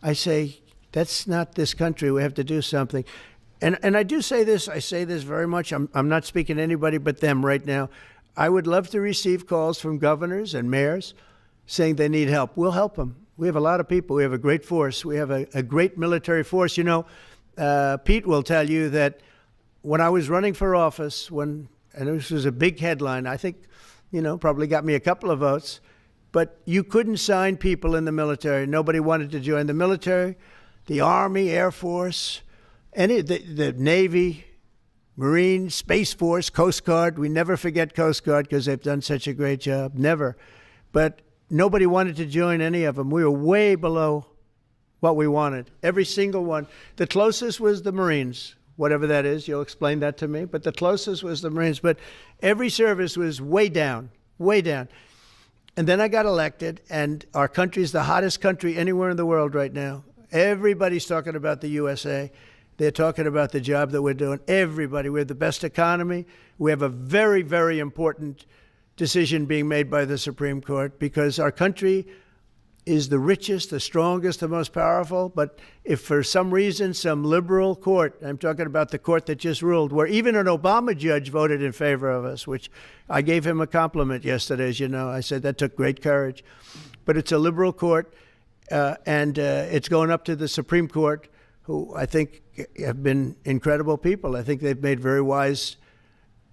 I say, that's not this country. We have to do something. And I do say this, I say this very much. I'm not speaking to anybody but them right now. I would love to receive calls from governors and mayors saying they need help. We'll help them. We have a lot of people. We have a great force. We have a great military force. You know, Pete will tell you that when I was running for office, and this was a big headline, I think, you know, probably got me a couple of votes, but you couldn't sign people in the military. Nobody wanted to join the military, the Army, Air Force, the Navy, Marine, Space Force, Coast Guard. We never forget Coast Guard because they've done such a great job. Never. But nobody wanted to join any of them. We were way below what we wanted. Every single one. The closest was the Marines, whatever that is. You'll explain that to me. But the closest was the Marines. But every service was way down, way down. And then I got elected, and our country's the hottest country anywhere in the world right now. Everybody's talking about the USA. They're talking about the job that we're doing. Everybody. We have the best economy. We have a very, very important decision being made by the Supreme Court because our country is the richest, the strongest, the most powerful. But if for some reason some liberal court, I'm talking about the court that just ruled, where even an Obama judge voted in favor of us, which I gave him a compliment yesterday, as you know. I said that took great courage. But it's a liberal court, and it's going up to the Supreme Court, who I think have been incredible people. I think they've made very wise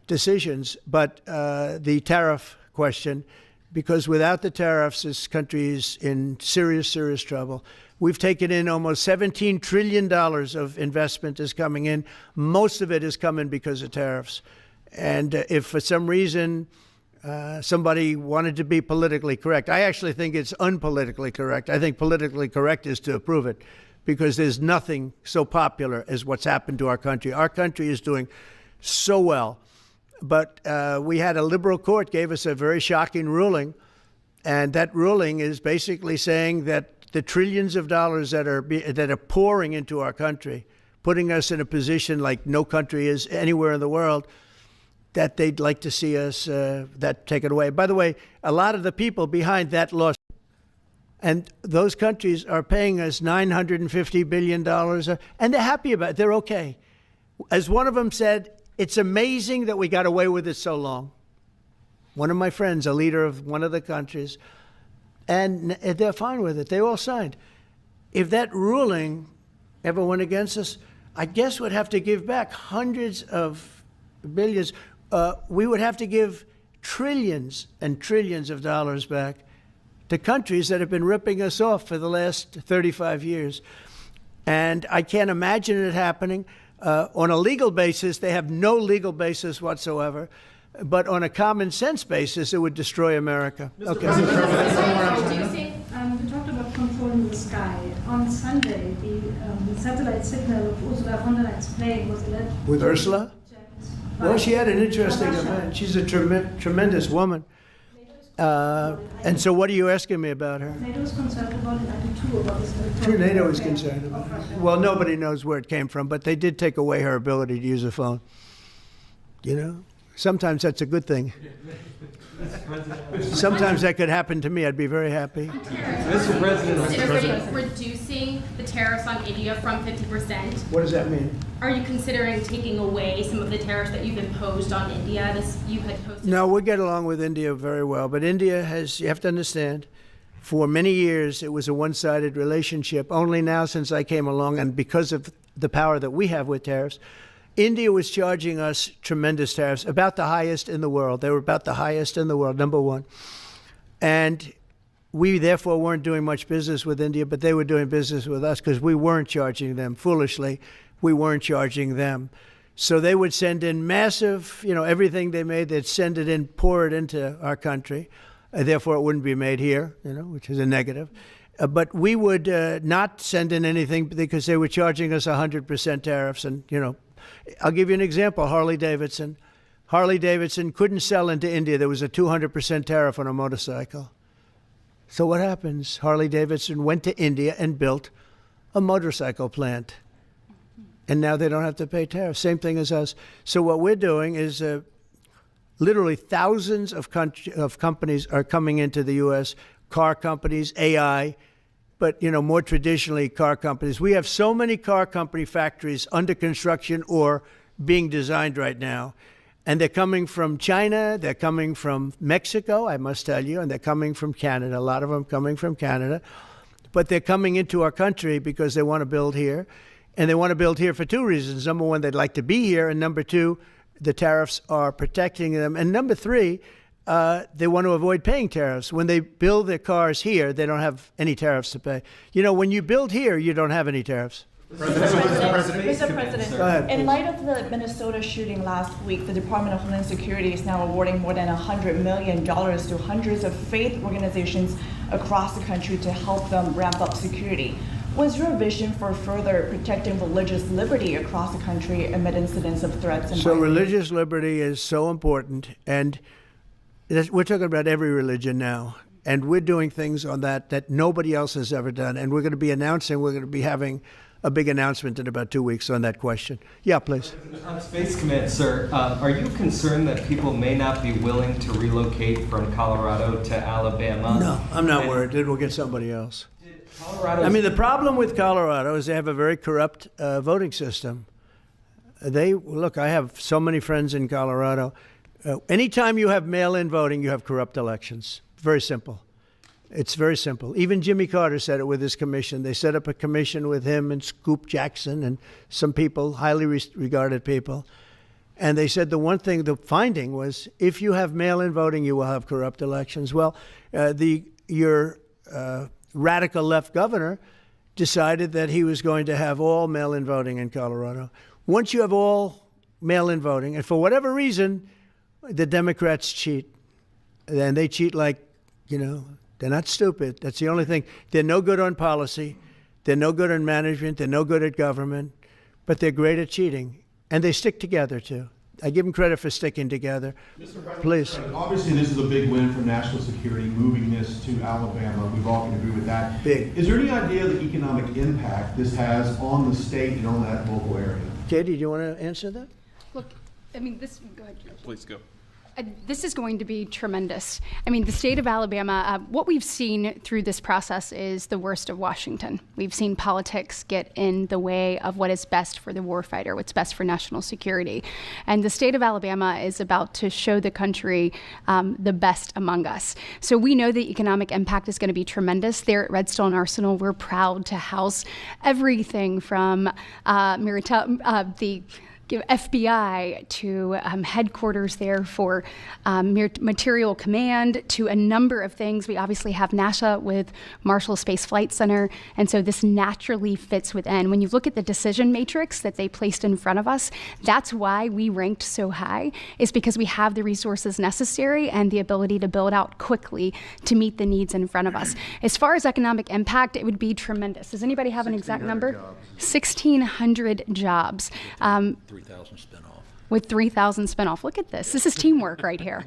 decisions. But the tariff question, because without the tariffs, this country is in serious, serious trouble. We've taken in almost $17 trillion of investment is coming in. Most of it is coming because of tariffs. And if for some reason somebody wanted to be politically correct, I actually think it's unpolitically correct. I think politically correct is to approve it because there's nothing so popular as what's happened to our country. Our country is doing so well. But we had a liberal court gave us a very shocking ruling, and that ruling is basically saying that the trillions of dollars that are pouring into our country, putting us in a position like no country is anywhere in the world, that they'd like to see us that taken away. By the way, a lot of the people behind that lawsuit, and those countries are paying us $950 billion, and they're happy about it. They're okay. As one of them said, it's amazing that we got away with it so long. One of my friends, a leader of one of the countries, and they're fine with it. They all signed. If that ruling ever went against us, I guess we'd have to give back hundreds of billions. We would have to give trillions and trillions of dollars back to countries that have been ripping us off for the last 35 years. And I can't imagine it happening. On a legal basis, they have no legal basis whatsoever. But on a common sense basis, it would destroy America. Okay. We talked about controlling the sky. On Sunday, the satellite signal of Ursula von der Leyen's plane was alleged. With Ursula? Well, she had an interesting event. She's a tremendous woman. And so what are you asking me about her? NATO is concerned about it. I do too, about this. Sure, NATO is concerned about it. Well, nobody knows where it came from, but they did take away her ability to use a phone. You know? Sometimes that's a good thing. Sometimes that could happen to me. I'd be very happy. Mr. President, reducing the tariffs on India from 50%. What does that mean? Are you considering taking away some of the tariffs that you've imposed on India? You had posted. No, we get along with India very well. But India has, you have to understand, for many years it was a one-sided relationship. Only now since I came along, and because of the power that we have with tariffs, India was charging us tremendous tariffs, about the highest in the world. They were about the highest in the world, number one. And we therefore weren't doing much business with India, but they were doing business with us because we weren't charging them. Foolishly, we weren't charging them. So they would send in massive, everything they made, they'd send it in, pour it into our country. Therefore, it wouldn't be made here, which is a negative. But we would not send in anything because they were charging us 100% tariffs. And, I'll give you an example. Harley Davidson. Harley Davidson couldn't sell into India. There was a 200% tariff on a motorcycle. So what happens? Harley Davidson went to India and built a motorcycle plant. And now they don't have to pay tariffs. Same thing as us. So what we're doing is literally thousands of companies are coming into the U.S., car companies, AI. but, more traditionally car companies. We have so many car company factories under construction or being designed right now. And they're coming from China, they're coming from Mexico, I must tell you, and they're coming from Canada, a lot of them coming from Canada. But they're coming into our country because they want to build here. And they want to build here for two reasons. Number one, they'd like to be here. And number two, the tariffs are protecting them. And number three, they want to avoid paying tariffs. When they build their cars here, they don't have any tariffs to pay. When you build here, you don't have any tariffs. Mr. President, Go ahead, in please. light of the Minnesota shooting last week, the Department of Homeland Security is now awarding more than $100 million to hundreds of faith organizations across the country to help them ramp up security. What's your vision for further protecting religious liberty across the country amid incidents of threats and So violence? religious liberty is so important, and we're talking about every religion now, and we're doing things on that nobody else has ever done, and we're going to be having a big announcement in about 2 weeks on that question. Yeah, please. On Space Command, sir, are you concerned that people may not be willing to relocate from Colorado to Alabama? No, I'm not worried. It will get somebody else. Colorado. I mean, the problem with Colorado is they have a very corrupt voting system. Look, I have so many friends in Colorado. Anytime you have mail-in voting, you have corrupt elections. Very simple. It's very simple. Even Jimmy Carter said it with his commission. They set up a commission with him and Scoop Jackson and some people, highly regarded people. And they said the finding was, if you have mail-in voting, you will have corrupt elections. Well, your radical left governor decided that he was going to have all mail-in voting in Colorado. Once you have all mail-in voting, and for whatever reason, the Democrats cheat. And they cheat like, they're not stupid. That's the only thing. They're no good on policy. They're no good on management. They're no good at government. But they're great at cheating. And they stick together, too. I give them credit for sticking together. Mr. President, Please. Obviously, this is a big win for national security, moving this to Alabama. We've all can agree with that. Big. Is there any idea of the economic impact this has on the state and on that local area? Katie, do you want to answer that? Look, I mean, go ahead, George. Please go. This is going to be tremendous. I mean, the state of Alabama, what we've seen through this process is the worst of Washington. We've seen politics get in the way of what is best for the warfighter, what's best for national security. And the state of Alabama is about to show the country the best among us. So we know the economic impact is going to be tremendous. There at Redstone Arsenal, we're proud to house everything from the FBI to headquarters there for material command to a number of things. We obviously have NASA with Marshall Space Flight Center, and so this naturally fits within. When you look at the decision matrix that they placed in front of us, that's why we ranked so high, is because we have the resources necessary and the ability to build out quickly to meet the needs in front of us. As far as economic impact, it would be tremendous. Does anybody have an exact number? 1,600 jobs. 3,000 spin-off. With 3,000 spinoff. Look at this. This is teamwork right here.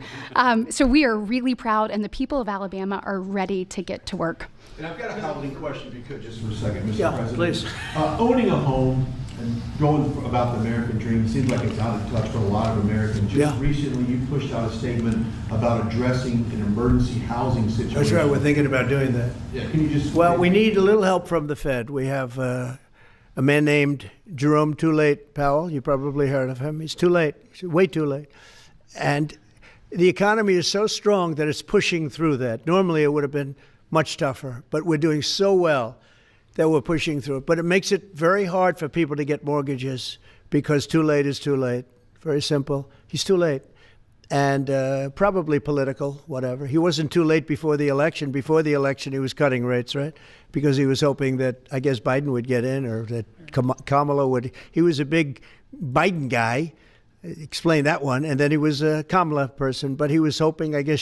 So we are really proud, and the people of Alabama are ready to get to work. And I've got a housing question, if you could, just for a second, Mr. Yeah, President. please. Owning a home and going about the American dream seems like it's out of touch for a lot of Americans. Just Yeah. recently, you pushed out a statement about addressing an emergency housing situation. That's right. We're thinking about doing that. Yeah, can you just? Well, we need a little help from the Fed. We have a man named Jerome Too Late Powell. You probably heard of him. He's too late. He's way too late. And the economy is so strong that it's pushing through that. Normally it would have been much tougher, but we're doing so well that we're pushing through it. But it makes it very hard for people to get mortgages because too late is too late. Very simple. He's too late. And probably political, whatever. He wasn't too late before the election. Before the election, he was cutting rates, right? Because he was hoping that, I guess, Biden would get in or that Kamala would. He was a big Biden guy. Explain that one. And then he was a Kamala person. But he was hoping, I guess,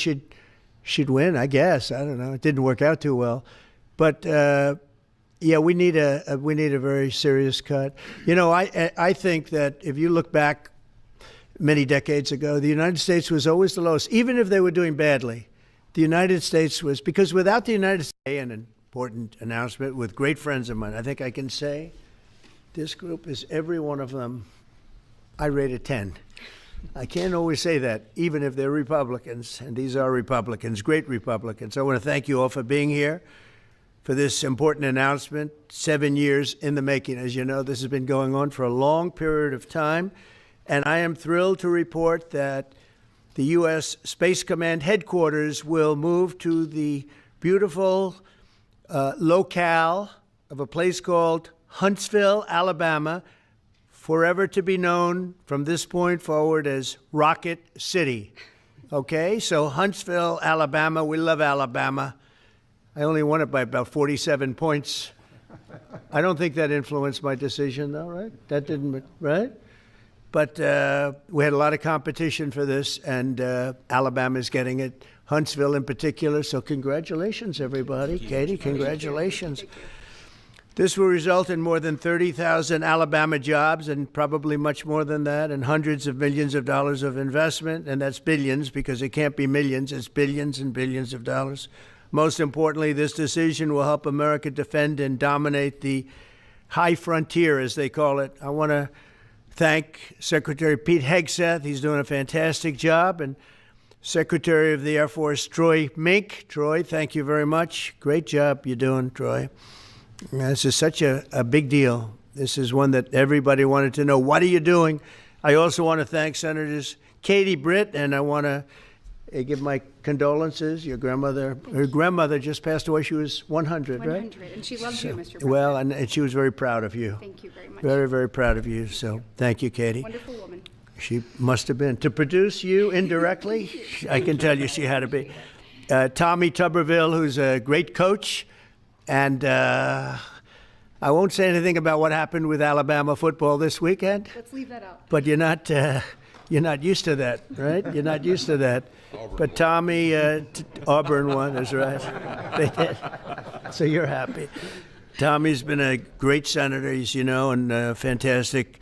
she'd win, I guess. I don't know. It didn't work out too well. But, yeah, we need a very serious cut. You know, I think that if you look back many decades ago, the United States was always the lowest, even if they were doing badly. The United States was, because without the United States, an important announcement with great friends of mine, I think I can say this group is every one of them, I rate a 10. I can't always say that, even if they're Republicans, and these are Republicans, great Republicans. I want to thank you all for being here. for this important announcement. 7 years in the making. As you know, this has been going on for a long period of time, and I am thrilled to report that the U.S. Space Command headquarters will move to the beautiful locale of a place called Huntsville, Alabama, forever to be known from this point forward as Rocket City. Okay, so Huntsville, Alabama, we love Alabama. I only won it by about 47 points. I don't think that influenced my decision, though, right? That didn't, right? But we had a lot of competition for this, and Alabama's getting it, Huntsville in particular. So congratulations, everybody. Katie, congratulations. This will result in more than 30,000 Alabama jobs, and probably much more than that, and hundreds of millions of dollars of investment, and that's billions, because it can't be millions, it's billions and billions of dollars. Most importantly, this decision will help America defend and dominate the high frontier, as they call it. I want to thank Secretary Pete Hegseth. He's doing a fantastic job. And Secretary of the Air Force Troy Mink. Troy, thank you very much. Great job you're doing, Troy. This is such a big deal. This is one that everybody wanted to know. What are you doing? I also want to thank Senators Katie Britt, and I want to give my condolences. Your grandmother, her grandmother just passed away. She was 100, right? 100, and she loves you, Mr. President. Well, and she was very proud of you. Thank you very much. Very, very proud of you. So thank you, Katie. Wonderful woman. She must have been. To produce you indirectly, I can tell you she had to be. Tommy Tuberville, who's a great coach. And I won't say anything about what happened with Alabama football this weekend. Let's leave that out. But you're not used to that, right? You're not used to that. But Tommy, Auburn won, that's right. They did. So you're happy. Tommy's been a great senator, as you know, and a fantastic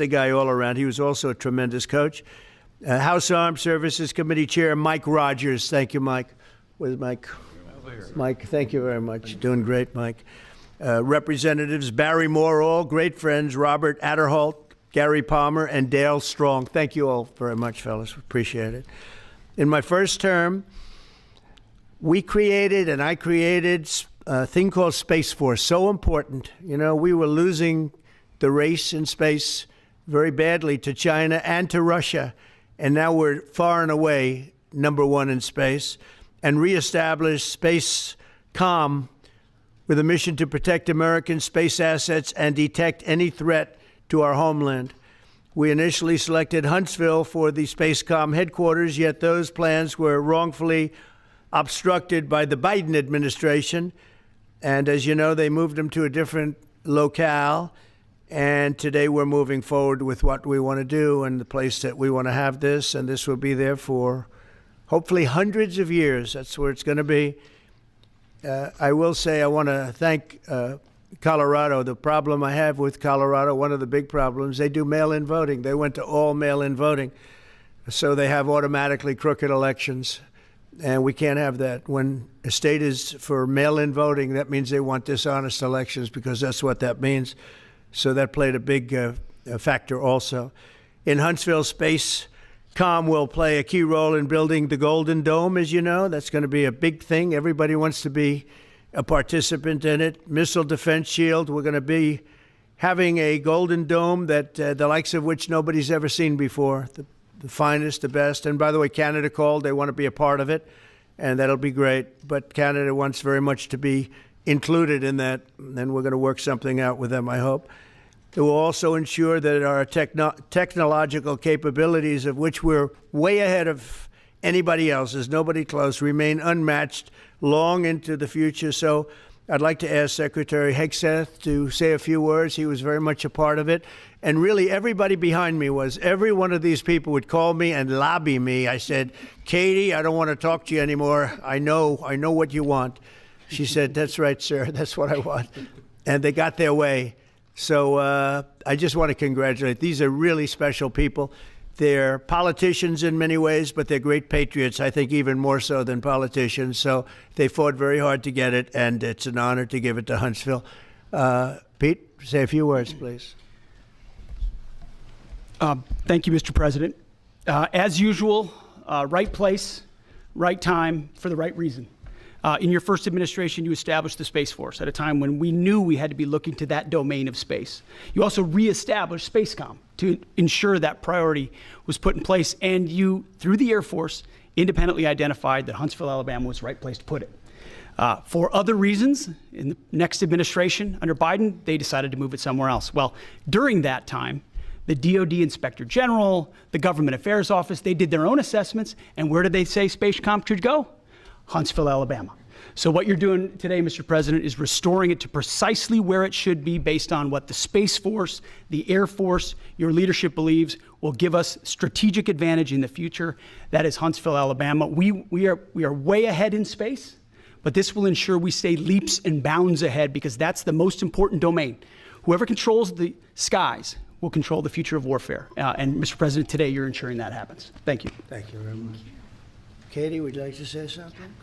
guy all around. He was also a tremendous coach. House Armed Services Committee Chair Mike Rogers. Thank you, Mike. Where's Mike? Mike, thank you very much. Doing great, Mike. Representatives Barry Moore, all great friends, Robert Adderholt, Gary Palmer, and Dale Strong. Thank you all very much, fellas. Appreciate it. In my first term, I created a thing called Space Force. So important. You know, we were losing the race in space very badly to China and to Russia. And now we're far and away #1 in space. And reestablish Space Com with a mission to protect American space assets and detect any threat to our homeland. We initially selected Huntsville for the Spacecom headquarters, yet those plans were wrongfully obstructed by the Biden administration. And as you know, they moved them to a different locale. And today we're moving forward with what we want to do and the place that we want to have this. And this will be there for hopefully hundreds of years. That's where it's going to be. I will say I want to thank Colorado. The problem I have with Colorado, one of the big problems, they do mail-in voting. They went to all mail-in voting. So they have automatically crooked elections. And we can't have that. When a state is for mail-in voting, that means they want dishonest elections, because that's what that means. So that played a big factor also. In Huntsville, Spacecom will play a key role in building the Golden Dome, as you know. That's going to be a big thing. Everybody wants to be a participant in it. Missile Defense Shield, we're going to be having a Golden Dome that the likes of which nobody's ever seen before. The finest, the best. And by the way, Canada called. They want to be a part of it, and that'll be great. But Canada wants very much to be included in that, and we're going to work something out with them, I hope. It will also ensure that our technological capabilities, of which we're way ahead of anybody else, there's nobody close, remain unmatched long into the future. So I'd like to ask Secretary Hegseth to say a few words. He was very much a part of it. And really, everybody behind me was. Every one of these people would call me and lobby me. I said, Katie, I don't want to talk to you anymore. I know what you want. She said, that's right, sir. That's what I want. And they got their way. So I just want to congratulate. These are really special people. They're politicians in many ways, but they're great patriots, I think even more so than politicians. So they fought very hard to get it, and it's an honor to give it to Huntsville. Pete, say a few words, please. Thank you, Mr. President. As usual, right place, right time, for the right reason. In your first administration, you established the Space Force at a time when we knew we had to be looking to that domain of space. You also reestablished SpaceCom to ensure that priority was put in place, and you, through the Air Force, independently identified that Huntsville, Alabama was the right place to put it. For other reasons, in the next administration under Biden, they decided to move it somewhere else. Well, during that time, the DoD Inspector General, the Government Affairs Office, they did their own assessments, and where did they say SpaceCom should go? Huntsville, Alabama. So what you're doing today, Mr. President, is restoring it to precisely where it should be based on what the Space Force, the Air Force, your leadership believes will give us strategic advantage in the future. That is Huntsville, Alabama. We are way ahead in space, but this will ensure we stay leaps and bounds ahead because that's the most important domain. Whoever controls the skies will control the future of warfare. And Mr. President, today you're ensuring that happens. Thank you. Thank you very much. Katie, would you like to say something?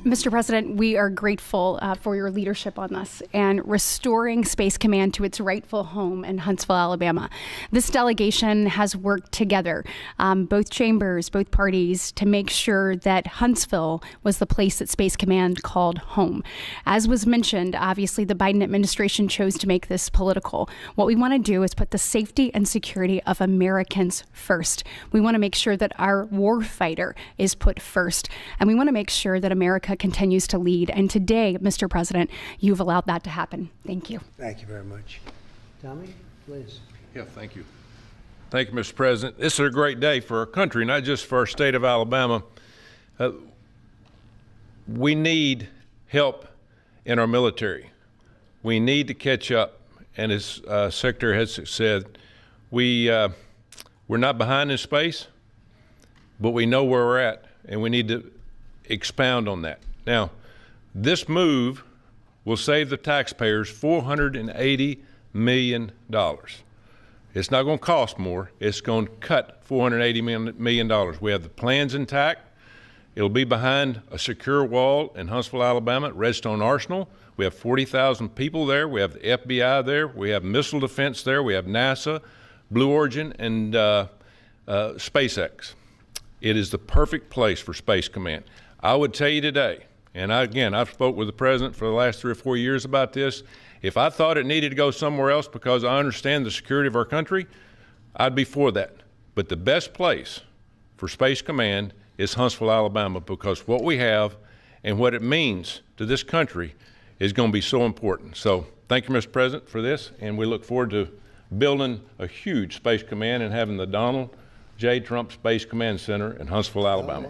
Mr. President, we are grateful for your leadership on this and restoring Space Command to its rightful home in Huntsville, Alabama. This delegation has worked together, both chambers, both parties, to make sure that Huntsville was the place that Space Command called home. As was mentioned, obviously the Biden administration chose to make this political. What we want to do is put the safety and security of Americans first. We want to make sure that our war fighter is put first, and we want to make sure that America continues to lead. And today, Mr. President, you've allowed that to happen. Thank you. Thank you very much. Tommy, please. Yeah, thank you. Thank you, Mr. President. This is a great day for our country, not just for our state of Alabama. We need help in our military. We need to catch up. And as Secretary has said, we're not behind in space, but we know where we're at, and we need to expound on that. Now, this move will save the taxpayers $480 million. It's not going to cost more. It's going to cut $480 million. We have the plans intact. It'll be behind a secure wall in Huntsville, Alabama, at Redstone Arsenal. We have 40,000 people there. We have the FBI there. We have missile defense there. We have NASA, Blue Origin, and SpaceX. It is the perfect place for Space Command. I would tell you today, and I've spoke with the President for the last 3 or 4 years about this, if I thought it needed to go somewhere else because I understand the security of our country, I'd be for that. But the best place for Space Command is Huntsville, Alabama, because what we have and what it means to this country is going to be so important. So thank you, Mr. President, for this, and we look forward to building a huge Space Command and having the Donald J. Trump Space Command Center in Huntsville, Alabama.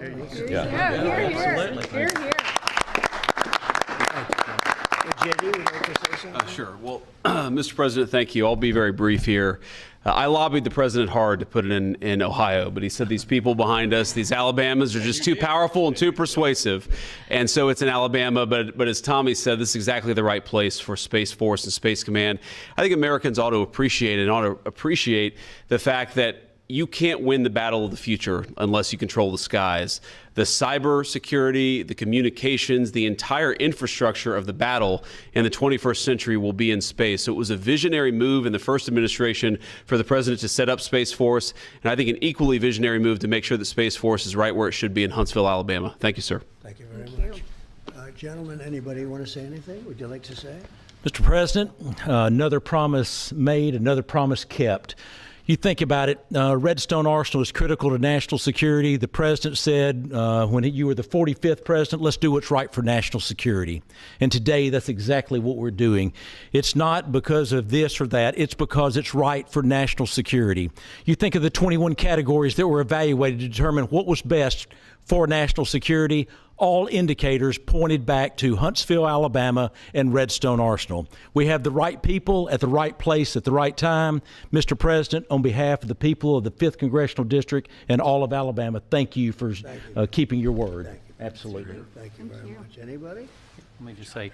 JD, would you like to say something? Sure. Well, Mr. President, thank you. I'll be very brief here. I lobbied the president hard to put it in Ohio, but he said these people behind us, these Alabamas, are just too powerful and too persuasive. And so it's in Alabama, but as Tommy said, this is exactly the right place for Space Force and Space Command. I think Americans ought to appreciate the fact that you can't win the battle of the future unless you control the skies. The cyber security, the communications, the entire infrastructure of the battle in the 21st century will be in space. So it was a visionary move in the first administration for the president to set up Space Force, and I think an equally visionary move to make sure that Space Force is right where it should be in Huntsville, Alabama. Thank you, sir. Thank you very much. Gentlemen, anybody want to say anything? Would you like to say? Mr. President, another promise made, another promise kept. You think about it, Redstone Arsenal is critical to national security. The president said when you were the 45th president, let's do what's right for national security. And today, that's exactly what we're doing. It's not because of this or that. It's because it's right for national security. You think of the 21 categories that were evaluated to determine what was best for national security. All indicators pointed back to Huntsville, Alabama, and Redstone Arsenal. We have the right people at the right place at the right time. Mr. President, on behalf of the people of the 5th Congressional District and all of Alabama, thank you for keeping your word. Thank you. Absolutely. Thank you very much. Anybody? Let me just say,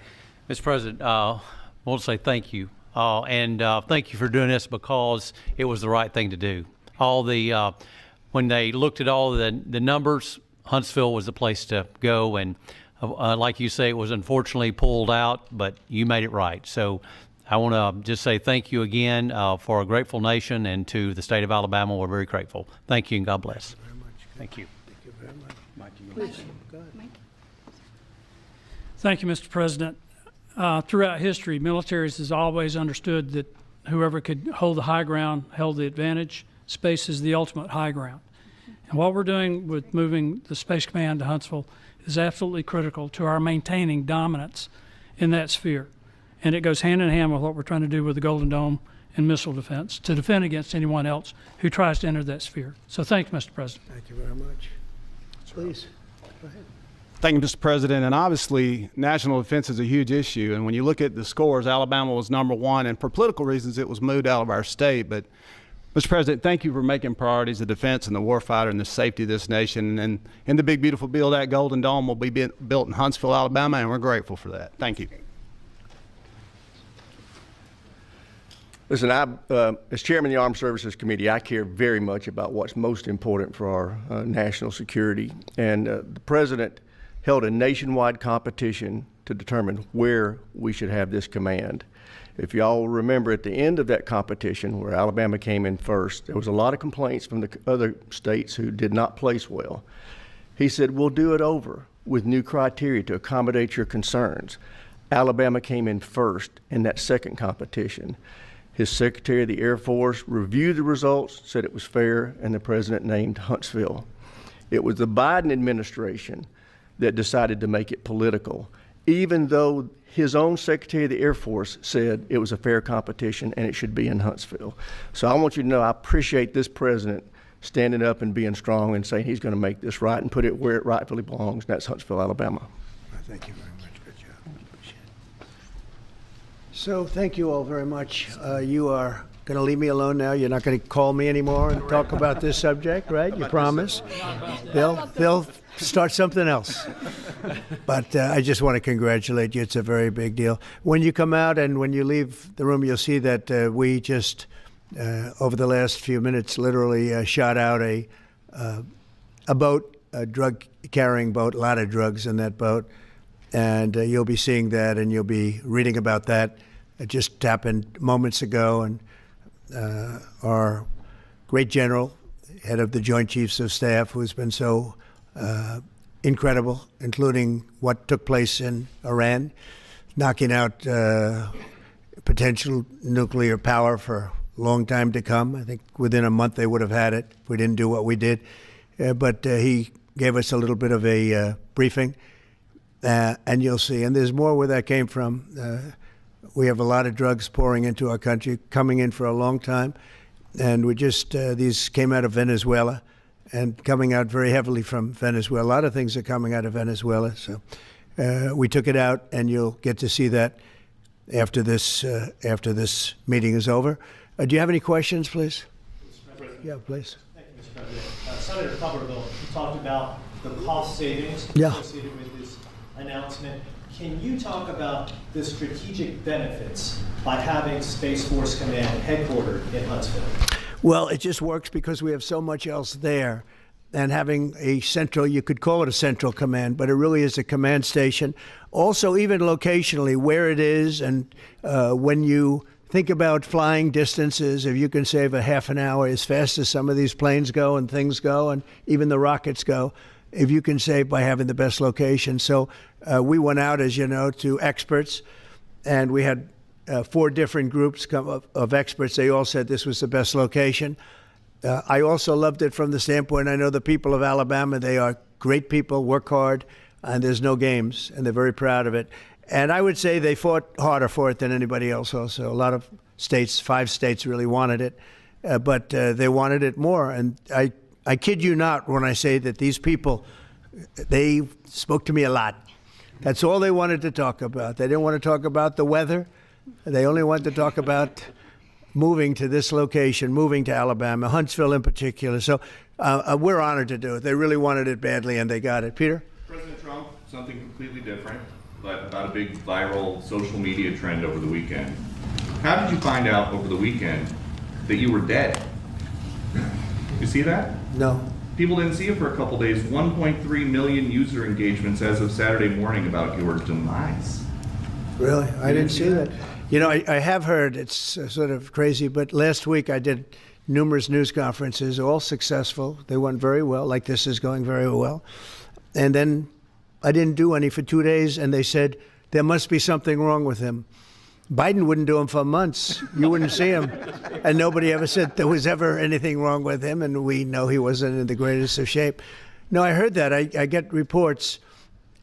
Mr. President, I want to say thank you. And thank you for doing this because it was the right thing to do. When they looked at all the numbers, Huntsville was the place to go, and like you say, it was unfortunately pulled out, but you made it right. So I want to just say thank you again for a grateful nation, and to the state of Alabama, we're very grateful. Thank you, and God bless. Thank you very much. Thank you. Thank you very much. Mike, Please, go ahead. Mike? Thank you, Mr. President. Throughout history, militaries has always understood that whoever could hold the high ground held the advantage. Space is the ultimate high ground. And what we're doing with moving the Space Command to Huntsville is absolutely critical to our maintaining dominance in that sphere. And it goes hand in hand with what we're trying to do with the Golden Dome and missile defense to defend against anyone else who tries to enter that sphere. So thank you, Mr. President. Thank you very much. Please, go ahead. Thank you, Mr. President. And obviously, national defense is a huge issue. And when you look at the scores, Alabama was #1. And for political reasons, it was moved out of our state. But, Mr. President, thank you for making priorities the defense and the warfighter and the safety of this nation. And in the big, beautiful bill, that Golden Dome will be built in Huntsville, Alabama, and we're grateful for that. Thank you. Listen, as chairman of the Armed Services Committee, I care very much about what's most important for our national security. And the president held a nationwide competition to determine where we should have this command. If y'all remember, at the end of that competition, where Alabama came in first, there was a lot of complaints from the other states who did not place well. He said, we'll do it over with new criteria to accommodate your concerns. Alabama came in first in that second competition. His Secretary of the Air Force reviewed the results, said it was fair, and the president named Huntsville. It was the Biden administration that decided to make it political, even though his own Secretary of the Air Force said it was a fair competition and it should be in Huntsville. So I want you to know I appreciate this president standing up and being strong and saying he's going to make this right and put it where it rightfully belongs, and that's Huntsville, Alabama. Thank you very much. Good job. Appreciate it. So thank you all very much. You are going to leave me alone now. You're not going to call me anymore and talk about this subject, right? You promise? They'll start something else. But I just want to congratulate you. It's a very big deal. When you come out and when you leave the room, you'll see that we just, over the last few minutes, literally shot out a boat, a drug-carrying boat, a lot of drugs in that boat. And you'll be seeing that and you'll be reading about that. It just happened moments ago. And our great general, head of the Joint Chiefs of Staff, who's been so incredible, including what took place in Iran, knocking out potential nuclear power for a long time to come. I think within a month they would have had it if we didn't do what we did. But he gave us a little bit of a briefing, and you'll see. And there's more where that came from. We have a lot of drugs pouring into our country, coming in for a long time. And we just, these came out of Venezuela and coming out very heavily from Venezuela. A lot of things are coming out of Venezuela. So we took it out, and you'll get to see that after this meeting is over. Do you have any questions, please? Yeah, please. Thank you, Mr. President. Senator Tuberville, you talked about the cost savings associated with this announcement. Can you talk about the strategic benefits by having Space Force Command headquartered in Huntsville? Well, it just works because we have so much else there. And having a central, you could call it a central command, but it really is a command station. Also, even locationally, where it is, and when you think about flying distances, if you can save a half an hour as fast as some of these planes go and things go, and even the rockets go, if you can save by having the best location. So we went out, as you know, to experts, and we had 4 different groups of experts. They all said this was the best location. I also loved it from the standpoint, I know the people of Alabama, they are great people, work hard, and there's no games, and they're very proud of it. And I would say they fought harder for it than anybody else also. A lot of states, 5 states really wanted it, but they wanted it more. And I kid you not when I say that these people, they spoke to me a lot. That's all they wanted to talk about. They didn't want to talk about the weather. They only wanted to talk about moving to this location, moving to Alabama, Huntsville in particular. So we're honored to do it. They really wanted it badly, and they got it. Peter? President Trump, something completely different, but about a big viral social media trend over the weekend. How did you find out over the weekend that you were dead? You see that? No. People didn't see it for a couple days. 1.3 million user engagements as of Saturday morning about your demise. Really? I didn't see that. You know, I have heard, it's sort of crazy, but last week I did numerous news conferences, all successful. They went very well, like this is going very well. And then I didn't do any for 2 days, and they said there must be something wrong with him. Biden wouldn't do them for months. You wouldn't see him. And nobody ever said there was ever anything wrong with him, and we know he wasn't in the greatest of shape. No, I heard that. I get reports.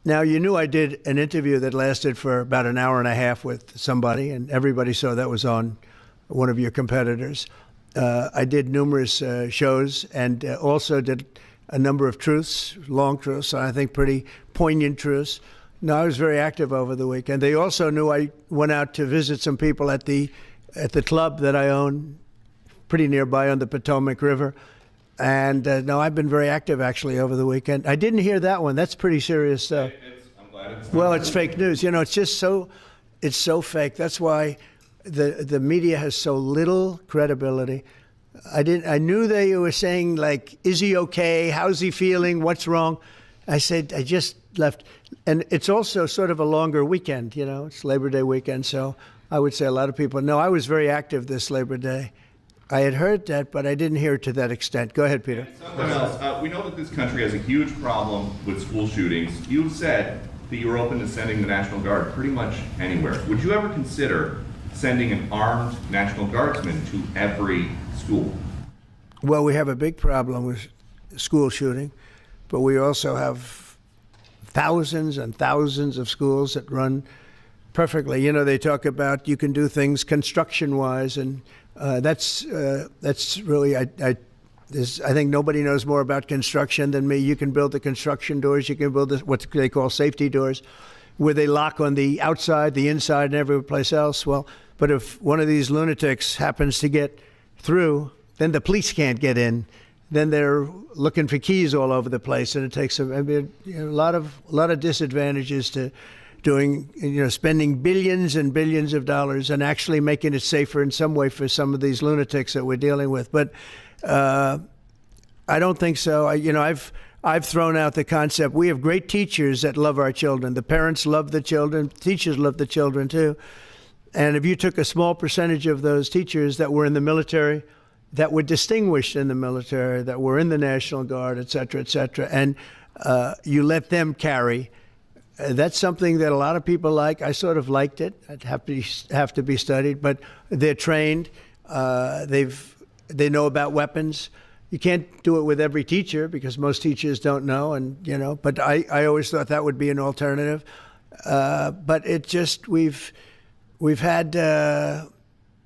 Now, you knew I did an interview that lasted for about an hour and a half with somebody, and everybody saw that was on one of your competitors. I did numerous shows and also did a number of truths, long truths, and I think pretty poignant truths. No, I was very active over the weekend. They also knew I went out to visit some people at the club that I own, pretty nearby on the Potomac River. And no, I've been very active actually over the weekend. I didn't hear that one. That's pretty serious stuff. I'm glad it's Well, it's fake news. You know, it's just it's so fake. That's why the media has so little credibility. I knew they were saying, like, is he okay? How's he feeling? What's wrong? I said, I just left. And it's also sort of a longer weekend, you know, it's Labor Day weekend. So I would say a lot of people know I was very active this Labor Day. I had heard that, but I didn't hear it to that extent. Go ahead, Peter. Something else. We know that this country has a huge problem with school shootings. You've said that you're open to sending the National Guard pretty much anywhere. Would you ever consider sending an armed National Guardsman to every school? Well, we have a big problem with school shooting, but we also have thousands and thousands of schools that run perfectly. You know, they talk about you can do things construction-wise, and that's really, I think nobody knows more about construction than me. You can build the construction doors. You can build what they call safety doors, where they lock on the outside, the inside, and every place else. Well, but if one of these lunatics happens to get through, then the police can't get in. Then they're looking for keys all over the place, and it takes a lot of disadvantages to doing, spending billions and billions of dollars and actually making it safer in some way for some of these lunatics that we're dealing with. But I don't think so. I've thrown out the concept. We have great teachers that love our children. The parents love the children. Teachers love the children too. And if you took a small percentage of those teachers that were in the military, that were distinguished in the military, that were in the National Guard, et cetera, and you let them carry. That's something that a lot of people like. I sort of liked it. It'd have to be studied, but they're trained. They know about weapons. You can't do it with every teacher because most teachers don't know, and But I always thought that would be an alternative. But it just we've had a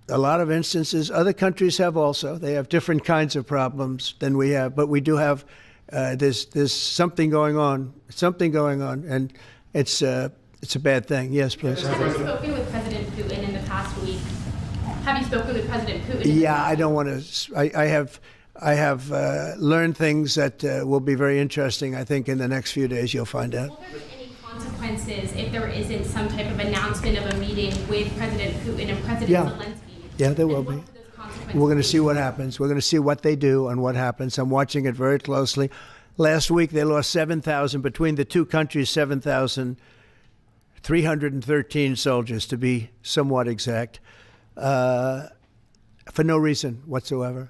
lot of instances. Other countries have also. They have different kinds of problems than we have, but we do have. There's something going on. And it's a bad thing. Yes, please. Have you spoken with President Putin in the past week? Have you spoken with President Putin? Yeah, I don't want to. I have learned things that will be very interesting. I think in the next few days you'll find out. Will there be any consequences if there isn't some type of announcement of a meeting with President Putin and President Zelensky? Yeah, there will be. We're going to see what happens. We're going to see what they do and what happens. I'm watching it very closely. Last week, they lost 7,000, between the two countries, 7,313 soldiers, to be somewhat exact, for no reason whatsoever.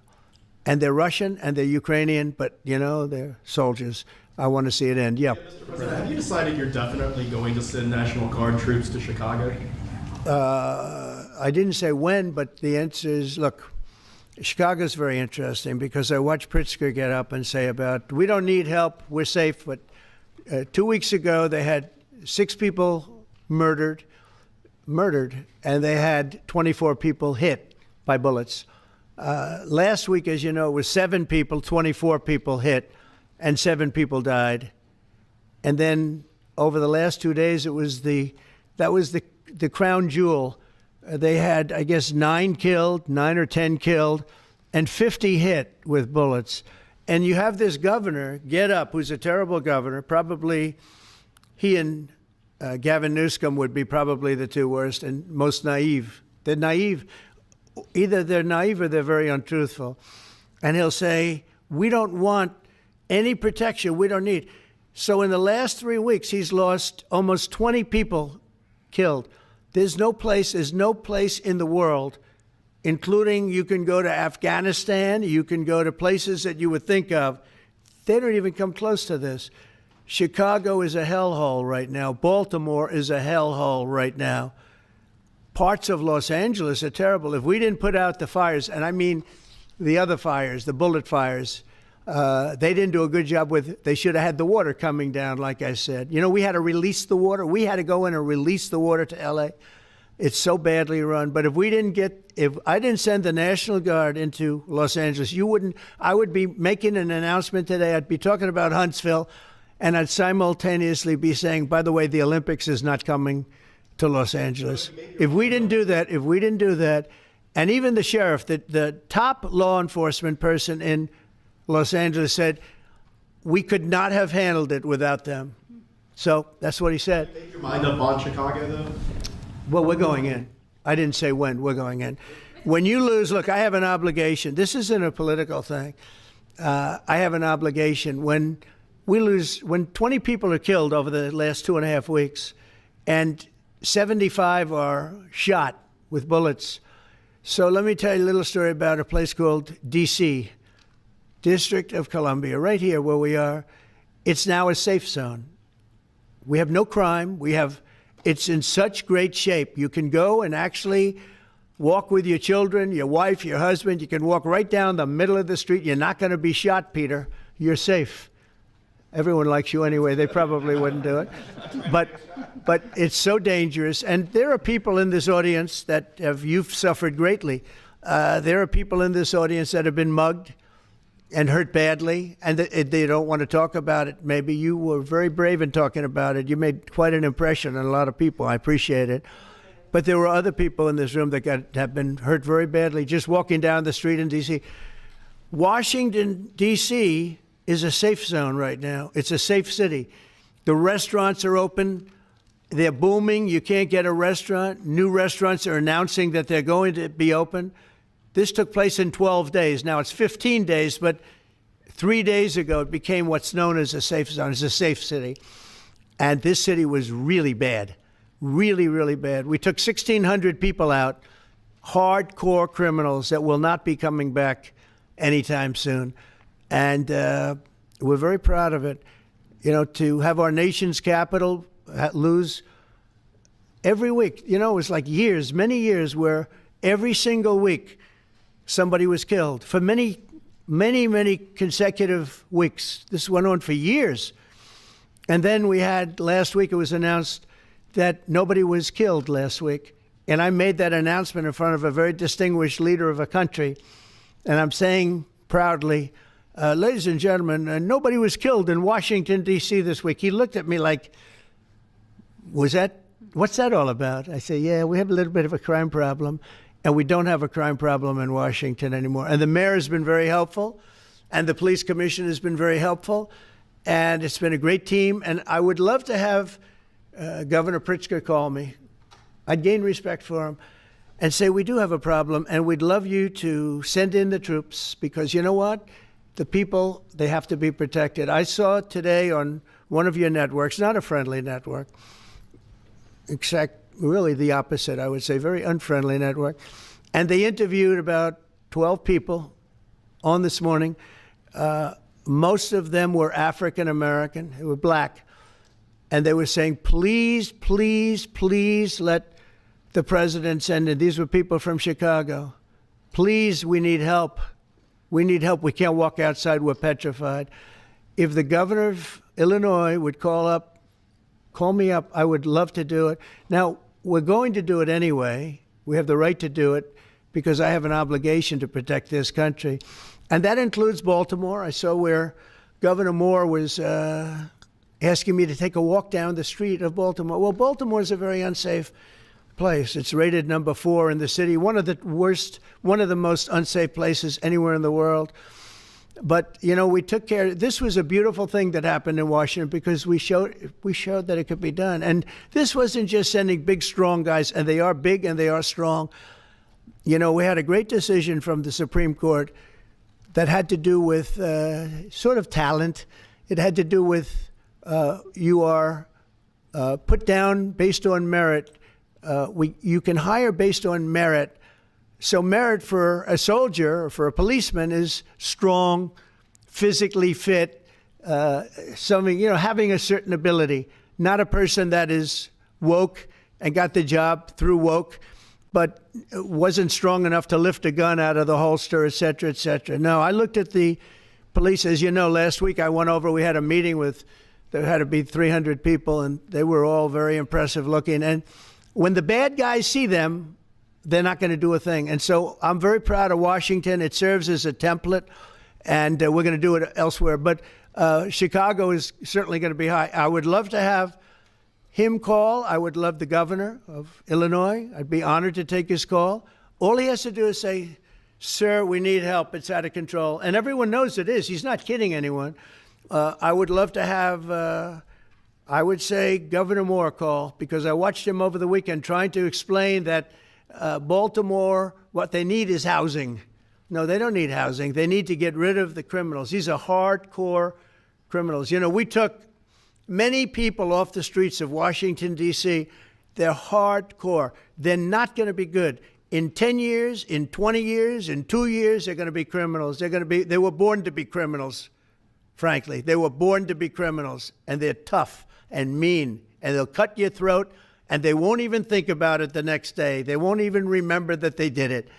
And they're Russian and they're Ukrainian, but, they're soldiers. I want to see it end. Yeah. Mr. President, have you decided you're definitely going to send National Guard troops to Chicago? I didn't say when, but the answer is, look, Chicago's very interesting because I watched Pritzker get up and say we don't need help, we're safe. But 2 weeks ago, they had 6 people murdered, and they had 24 people hit by bullets. Last week, as you know, it was 7 people, 24 people hit, and 7 people died. And then over the last 2 days, that was the crown jewel. They had, I guess, 9 or 10 killed, and 50 hit with bullets. And you have this governor get up, who's a terrible governor. Probably he and Gavin Newsom would be probably the 2 worst and most naive. They're naive. Either they're naive or they're very untruthful. And he'll say, we don't want any protection. We don't need. So in the last 3 weeks, he's lost almost 20 people killed. There's no place in the world, including you can go to Afghanistan, you can go to places that you would think of. They don't even come close to this. Chicago is a hellhole right now. Baltimore is a hellhole right now. Parts of Los Angeles are terrible. If we didn't put out the fires, and I mean the other fires, the bullet fires, they didn't do a good job with, they should have had the water coming down, like I said. You know, we had to release the water. We had to go in and release the water to LA. It's so badly run. But if we didn't if I didn't send the National Guard into Los Angeles, I would be making an announcement today. I'd be talking about Huntsville, and I'd simultaneously be saying, by the way, the Olympics is not coming to Los Angeles. If we didn't do that, and even the sheriff, the top law enforcement person in Los Angeles said, we could not have handled it without them. So that's what he said. Make your mind up on Chicago, though? Well, we're going in. I didn't say when. We're going in. When you lose, look, I have an obligation. This isn't a political thing. I have an obligation. When we lose, when 20 people are killed over the last 2.5 weeks, and 75 are shot with bullets. So let me tell you a little story about a place called D.C., District of Columbia, right here where we are. It's now a safe zone. We have no crime. It's in such great shape. You can go and actually walk with your children, your wife, your husband. You can walk right down the middle of the street. You're not going to be shot, Peter. You're safe. Everyone likes you anyway. They probably wouldn't do it. But it's so dangerous. And there are people in this audience that you've suffered greatly. There are people in this audience that have been mugged and hurt badly, and they don't want to talk about it. Maybe you were very brave in talking about it. You made quite an impression on a lot of people. I appreciate it. But there were other people in this room that have been hurt very badly just walking down the street in D.C. Washington, D.C. is a safe zone right now. It's a safe city. The restaurants are open. They're booming. You can't get a restaurant. New restaurants are announcing that they're going to be open. This took place in 12 days. Now it's 15 days, but 3 days ago it became what's known as a safe zone. It's a safe city. And this city was really bad, really, really bad. We took 1,600 people out, hardcore criminals that will not be coming back anytime soon. And we're very proud of it. You know, to have our nation's capital lose every week, you know, it was like years, many years where every single week somebody was killed for many, many, many consecutive weeks. This went on for years. And then we had, last week it was announced that nobody was killed last week. And I made that announcement in front of a very distinguished leader of a country. And I'm saying proudly, ladies and gentlemen, nobody was killed in Washington, D.C. this week. He looked at me like, what's that all about? I say, yeah, we have a little bit of a crime problem. And we don't have a crime problem in Washington anymore. And the mayor has been very helpful, and the police commission has been very helpful, and it's been a great team. And I would love to have Governor Pritzker call me. I'd gain respect for him and say, we do have a problem, and we'd love you to send in the troops, because you know what? The people, they have to be protected. I saw today on one of your networks, not a friendly network, except really the opposite, I would say, very unfriendly network. And they interviewed about 12 people on this morning. Most of them were African American, they were black. And they were saying, please, please, please let the president send in. These were people from Chicago. Please, we need help. We need help. We can't walk outside. We're petrified. If the governor of Illinois would call me up, I would love to do it. Now, we're going to do it anyway. We have the right to do it because I have an obligation to protect this country. And that includes Baltimore. I saw where Governor Moore was asking me to take a walk down the street of Baltimore. Well, Baltimore is a very unsafe place. It's rated number 4 in the city, one of the most unsafe places anywhere in the world. But, you know, we took care. This was a beautiful thing that happened in Washington because we showed that it could be done. And this wasn't just sending big, strong guys, and they are big and they are strong. You know, we had a great decision from the Supreme Court that had to do with sort of talent. It had to do with you are put down based on merit. You can hire based on merit. So merit for a soldier or for a policeman is strong, physically fit, something, having a certain ability, not a person that is woke and got the job through woke, but wasn't strong enough to lift a gun out of the holster, et cetera, et cetera. No, I looked at the police. As you know, last week I went over, we had a meeting with, there had to be 300 people, and they were all very impressive looking. And when the bad guys see them, they're not going to do a thing. And so I'm very proud of Washington. It serves as a template, and we're going to do it elsewhere. But Chicago is certainly going to be high. I would love to have him call. I would love the governor of Illinois. I'd be honored to take his call. All he has to do is say, sir, we need help. It's out of control. And everyone knows it is. He's not kidding anyone. I would love to have, I would say, Governor Moore call, because I watched him over the weekend trying to explain that Baltimore, what they need is housing. No, they don't need housing. They need to get rid of the criminals. These are hardcore criminals. We took many people off the streets of Washington, D.C. They're hardcore. They're not going to be good. In 10 years, in 20 years, in 2 years, they're going to be criminals. They were born to be criminals, frankly. They were born to be criminals, and they're tough and mean, and they'll cut your throat, and they won't even think about it the next day. They won't even remember that they did it.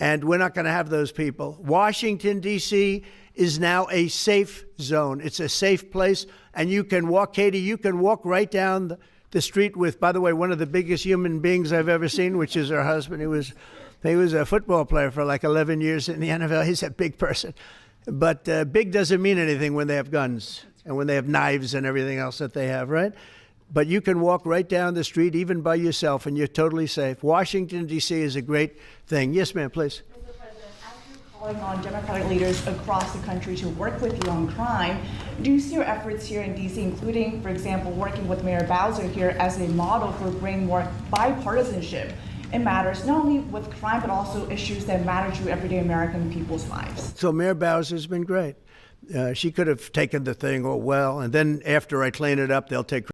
And we're not going to have those people. Washington, D.C. is now a safe zone. It's a safe place. And you can walk, Katie, you can walk right down the street with, by the way, one of the biggest human beings I've ever seen, which is her husband. He was a football player for like 11 years in the NFL. He's a big person. But big doesn't mean anything when they have guns and when they have knives and everything else that they have, right? But you can walk right down the street, even by yourself, and you're totally safe. Washington, D.C. is a great thing. Yes, ma'am, please. Mr. President, as you're calling on Democratic leaders across the country to work with you on crime, do you see your efforts here in D.C., including, for example, working with Mayor Bowser here as a model for bringing more bipartisanship in matters not only with crime, but also issues that matter to everyday American people's lives? So Mayor Bowser's been great. She could have taken the thing, and then after I clean it up, they'll take